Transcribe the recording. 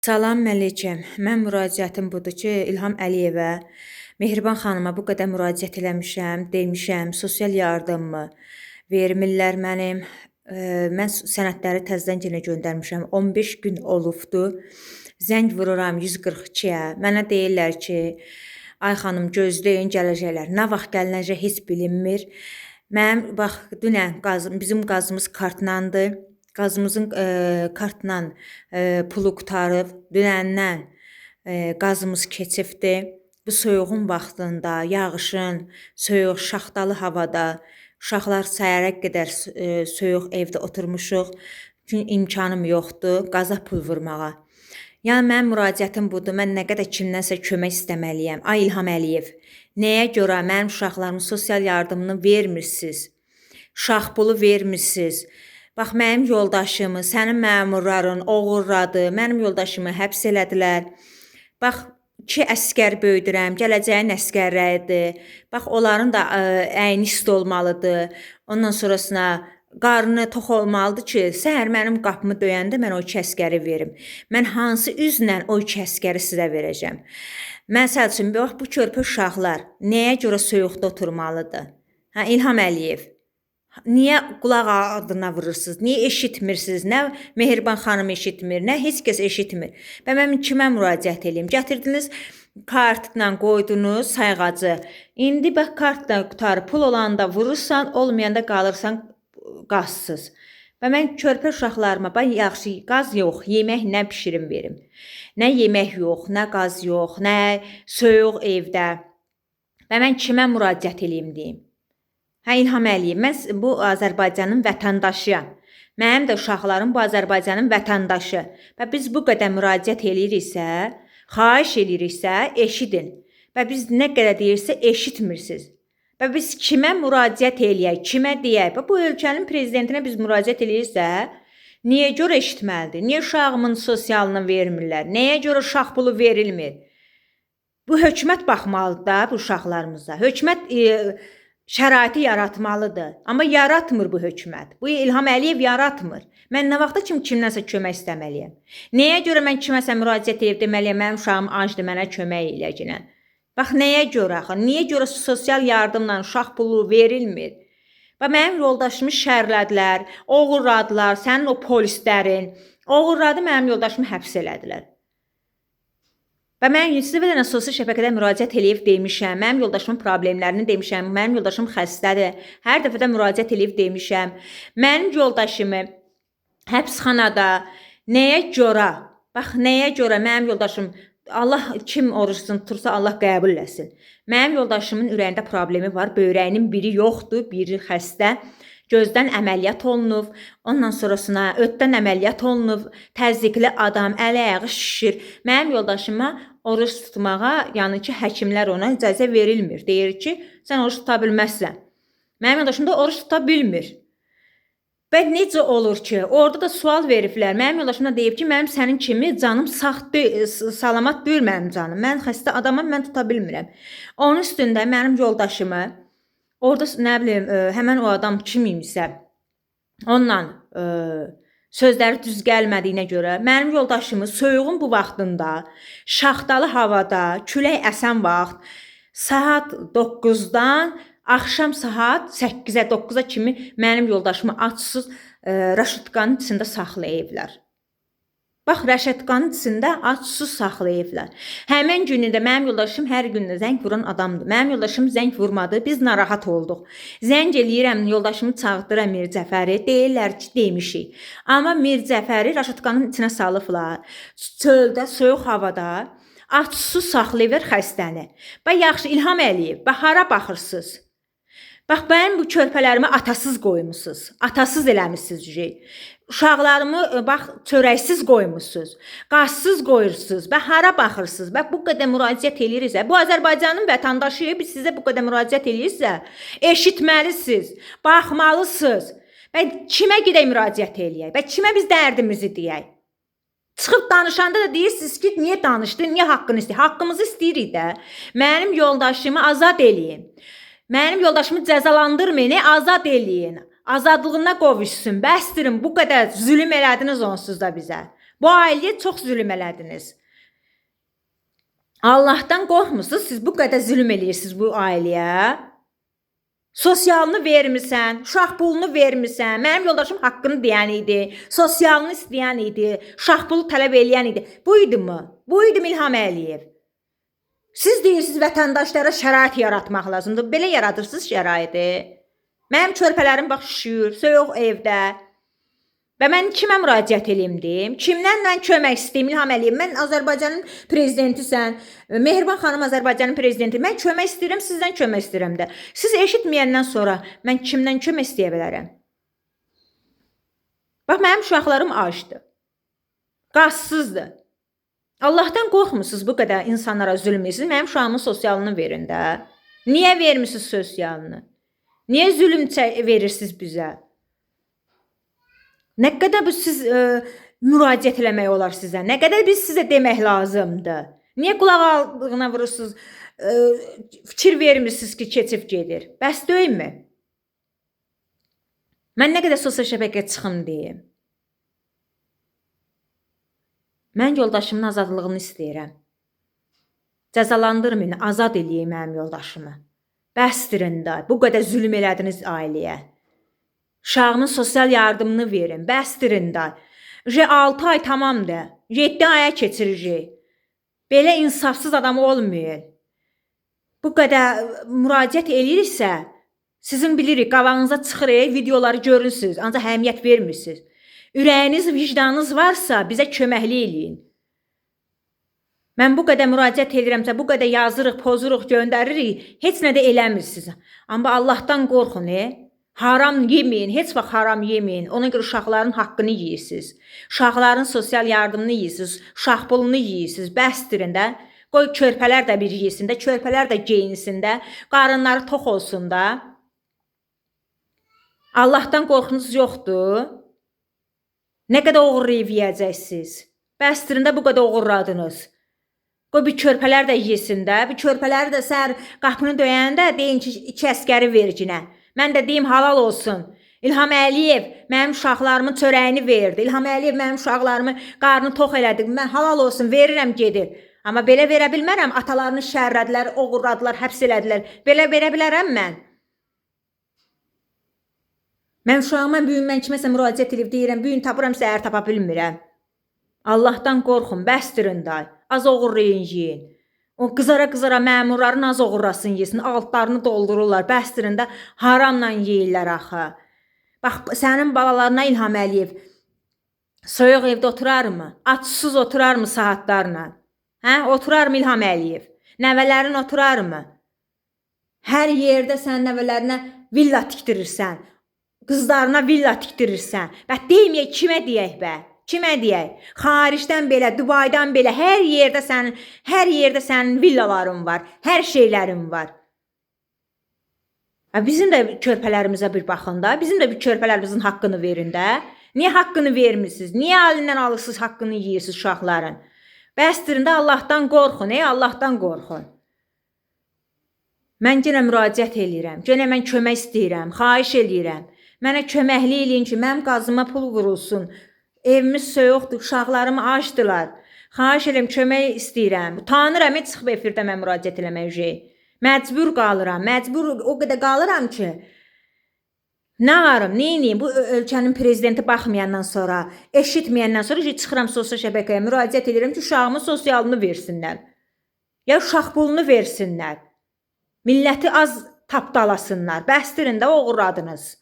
Salam Məlikəm. Mən müraciətim budur ki, İlham Əliyevə, Mehriban xanıma bu qədər müraciət eləmişəm, demişəm, sosial yardımımı vermirlər mənim. Mən sənədləri təzədən yenə göndərmişəm. 15 gün olubdu. Zəng vururam 142-yə. Mənə deyirlər ki, ay xanım gözləyin, gələcəklər. Nə vaxt gələcək heç bilinmir. Mənim bax dünən bizim qazımız kartlandı. Qazımızın kartla pulu qutarıb, dünəndən qazımız keçibdi. Bu soyuğun vaxtında, yağışın, soyuq, şaxtalı havada, uşaqlar səhərə qədər soyuq evdə oturmuşuq. Çünki imkanım yoxdur qaza pul vurmağa. Yəni mənim müraciətim budur. Mən nə qədər kimdənsə kömək istəməliyəm. Ay İlham Əliyev, nəyə görə mənim uşaqlarımın sosial yardımını vermirsiniz? Uşaq pulu vermirsiniz? Bax, mənim yoldaşımı, sənin məmurların oğurladı, mənim yoldaşımı həbs elədilər. Bax, 2 əsgər böyüdürəm, gələcəyin əsgərləridir. Bax, onların da əyni isti olmalıdır. Ondan sonrasına qarnı tox olmalıdır ki, səhər mənim qapımı döyəndə mən o 2 əsgəri verim. Mən hansı üzlə o 2 əsgəri sizə verəcəm? Məsəl üçün, bax, bu körpə uşaqlar nəyə görə soyuqda oturmalıdır? Hə, İlham Əliyev. Niyə qulaq ardına vurursunuz? Niyə eşitmirsiniz? Nə Mehriban xanım eşitmir, nə heç kəs eşitmir. Və mən kimə müraciət edeyim? Gətirdiniz kartla qoydunuz sayğacı. İndi bax kartla qutarı pul olanda vurursan, olmayanda qalırsan qazsız. Və mən körpə uşaqlarıma bax yaxşı qaz yox, yemək nə bişirim verim. Nə yemək yox, nə qaz yox, nə soyuq evdə. Və mən kimə müraciət edeyim deyim? Hə İlham Əliyev, mən bu Azərbaycanın vətəndaşıyam. Mənim də uşaqlarım bu Azərbaycanın vətəndaşı. Və biz bu qədər müraciət eləyiriksə, xahiş eləyiriksə, eşidin. Və biz nə qədər deyirsə eşitmirsiniz. Və biz kimə müraciət eləyək, kimə deyək? Və bu ölkənin prezidentinə biz müraciət eləyirsə, niyə görə eşitməlidir? Niyə uşağımın sosialını vermirlər? Nəyə görə uşaq pulu verilmir? Bu hökumət baxmalıdır da bu uşaqlarımıza. Hökumət şəraiti yaratmalıdır. Amma yaratmır bu hökumət. Bu İlham Əliyev yaratmır. Mən nə vaxta kimdənsə kömək istəməliyəm? Nəyə görə mən kiməsə müraciət edib deməliyəm, mənim uşağım acdır, mənə kömək eləyəcəklər? Bax, nəyə görə? Niyə görə sosial yardımla uşaq pulu verilmir? Və mənim yoldaşımı şərlədilər, oğurladılar, sənin o polislərin. Oğurladı, mənim yoldaşımı həbs elədilər. Və mən sizə bir dənə sosial şəbəkədə müraciət edib demişəm, mənim yoldaşımın problemlərini demişəm, mənim yoldaşım xəstədir, hər dəfə də müraciət edib demişəm. Mənim yoldaşımı həbsxanada nəyə görə, bax nəyə görə mənim yoldaşım, Allah kim oruçsuz tutursa Allah qəbul etsin. Mənim yoldaşımın ürəyində problemi var, böyrəyinin biri yoxdur, biri xəstə. Gözdən əməliyyat olunub, ondan sonrasına ötdən əməliyyat olunub, təzyiqli adam, əl-ayağı şişir. Mənim yoldaşıma oruç tutmağa, yəni ki, həkimlər ona icazə verilmir. Deyir ki, sən oruç tuta bilməzsən. Mənim yoldaşım da oruç tuta bilmir. Və necə olur ki, orada da sual veriblər. Mənim yoldaşım da deyib ki, mənim sənin kimi canım salamat deyil mənim canım. Mən xəstə adamam, mən tuta bilmirəm. Onun üstündə mənim yoldaşımı orada nə bilim, həmən o adam kim imişsə, onunla sözləri düz gəlmədiyinə görə mənim yoldaşımı soyuğun bu vaxtında, şaxtalı havada, külək əsən vaxt, saat 9-dan axşam saat 8-ə, 9-a kimi mənim yoldaşımı açsız raşetkanın içində saxlayıblar. Bax, rəşətqanın içində açsız saxlayıblar. Həmən günündə mənim yoldaşım hər gündə zəng vuran adamdır. Mənim yoldaşım zəng vurmadı, biz narahat olduq. Zəng eləyirəm, yoldaşımı çağırdıram Mirzəfəri, deyirlər ki, demişik. Amma Mirzəfəri rəşətqanın içinə salıblar. Çöldə, soyuq havada açsız saxlayır xəstəni. Bax, yaxşı, İlham Əliyev, bax, hara baxırsınız? Bax, mənim bu körpələrimi atasız qoymusunuz, atasız eləmişsiniz. Uşaqlarımı bax çörəksiz qoymusunuz, qazsız qoyursunuz. Və hara baxırsınız? Bax bu qədər müraciət eləyirsə, bu Azərbaycanın vətəndaşı, biz sizə bu qədər müraciət eləyirsə, eşitməlisiniz, baxmalısınız. Və kimə gedək müraciət eləyək? Və kimə biz dərdimizi deyək? Çıxıb danışanda da deyirsiniz ki, niyə danışdı, niyə haqqını istəyir? Haqqımızı istəyirik də. Mənim yoldaşımı azad eləyin. Mənim yoldaşımı cəzalandırmayın, azad eləyin. Azadlığına qovuşsun. Bəsdirin, bu qədər zülm elədiniz onsuz da bizə. Bu ailəyə çox zülm elədiniz. Allahdan qorxmusunuz, siz bu qədər zülm eləyirsiniz bu ailəyə. Sosialını vermirsən, uşaq pulunu vermirsən. Mənim yoldaşım haqqını deyən idi, sosialını istəyən idi, uşaq pulu tələb eləyən idi. Bu idi mi? Bu idi İlham Əliyev. Siz deyirsiniz vətəndaşlara şərait yaratmaq lazımdır. Belə yaradırsınız şəraiti. Mənim körpələrim bax şişir, soyuq evdə. Və mən kimə müraciət eləyim deyim? Kimdən mən kömək istəyim İlham Əliyev? Mən Azərbaycanın prezidentisən. Mehriban xanım Azərbaycanın prezidenti. Mən kömək istəyirəm, sizdən kömək istəyirəm də. Siz eşitməyəndən sonra mən kimdən kömək istəyə bilərəm? Bax mənim uşaqlarım acdır. Qazsızdır. Allahdan qorxmusunuz bu qədər insanlara zülm edirsiniz. Mənim uşağımın sosialını verin də. Niyə vermirsiniz sosialını? Niyə zülm verirsiniz bizə? Nə qədər bu siz müraciət eləmək olar sizə? Nə qədər biz sizə demək lazımdır? Niyə qulaq aldığına vurursunuz? Fikir vermirsiniz ki, keçib gedir. Bəs deyilmi? Mən nə qədər sosial şəbəkəyə çıxım deyim. Mən yoldaşımın azadlığını istəyirəm. Cəzalandırmayın, azad eləyim mənim yoldaşımı. Bəsdirin də, bu qədər zülm elədiniz ailəyə. Uşağımın sosial yardımını verin, bəsdirin də. 6 ay tamamdır, 7 aya keçirir. Belə insafsız adam olmayın. Bu qədər müraciət eləyirsə, sizin bilirik, qabağınıza çıxır, videoları görürsünüz, ancaq əhəmiyyət vermirsiniz. Ürəyiniz, vicdanınız varsa bizə köməkli eləyin. Mən bu qədər müraciət edirəmsə, bu qədər yazırıq, pozuruq, göndəririk, heç nə də eləmirsiniz. Amma Allahdan qorxun, haram yeməyin, heç vaxt haram yeməyin. Ona görə uşaqların haqqını yeyirsiniz. Uşaqların sosial yardımını yeyirsiniz, uşaq pulunu yeyirsiniz, bəsdirin də. Qoy körpələr də bir yesin də, körpələr də geyinsin də, qarınları tox olsun da. Allahdan qorxunuz yoxdur. Nə qədər oğurlayıb yeyəcəksiniz? Bəsdirin də bu qədər oğurladınız. Qoy bir körpələr də yesin də, bir körpələri də səhər qapını döyəndə deyin ki, 2 əskəri verginə. Mən də deyim halal olsun. İlham Əliyev mənim uşaqlarımın çörəyini verdi. İlham Əliyev mənim uşaqlarımın qarnını tox elədi. Mən halal olsun, verirəm gedir. Amma belə verə bilmərəm. Atalarını şərrədilər, oğurladılar, həbs elədilər. Belə verə bilərəm mən. Mən uşağıma bu gün mən kiməsə müraciət edib deyirəm, bu gün tapıram, səhər tapa bilmirəm. Allahdan qorxun, bəsdirin də. Az oğurlayın, yeyin. O qızara məmurların az oğurlasın, yesin. Altlarını doldururlar, bəsdirin də haramla yeyirlər axı. Bax, sənin balalarına İlham Əliyev soyuq evdə oturarmı? Açsız oturarmı saatlarla? Oturarmı İlham Əliyev? Nəvələrin oturarmı? Hər yerdə sən nəvələrinə villa tikdirirsən. Qızlarına villa tikdirirsən. Bə deyməyək, kimə deyək bə? Kimə deyək? Xaricdən belə, Dubaydan belə, hər yerdə sənin villaların var, hər şeylərin var. Bizim də körpələrimizə bir baxın da, bizim də bir körpələrimizin haqqını verin də. Niyə haqqını vermirsiniz? Niyə əlindən alırsınız, haqqını yeyirsiniz uşaqların? Bəsdirin də Allahdan qorxun, Allahdan qorxun. Mən yenə müraciət eləyirəm, yenə mən kömək istəyirəm, xahiş eləyirəm. Mənə köməkli eləyin ki, mənim qazıma pul vurulsun. Evimiz soyuqdur, uşaqlarım acdılar. Xahiş edirəm, kömək istəyirəm. Utanıram, heç çıxıb efirdə mən müraciət eləmək. Məcbur qalıram, o qədər qalıram ki, nə varım, neyiniyim? Bu ölkənin prezidenti baxmayandan sonra, eşitməyəndən sonra çıxıram sosial şəbəkəyə, müraciət edirəm ki, uşağımın sosialını versinlər. Ya uşaq pulunu versinlər. Milləti az tapdalasınlar. Bəsdirin də oğurladınız.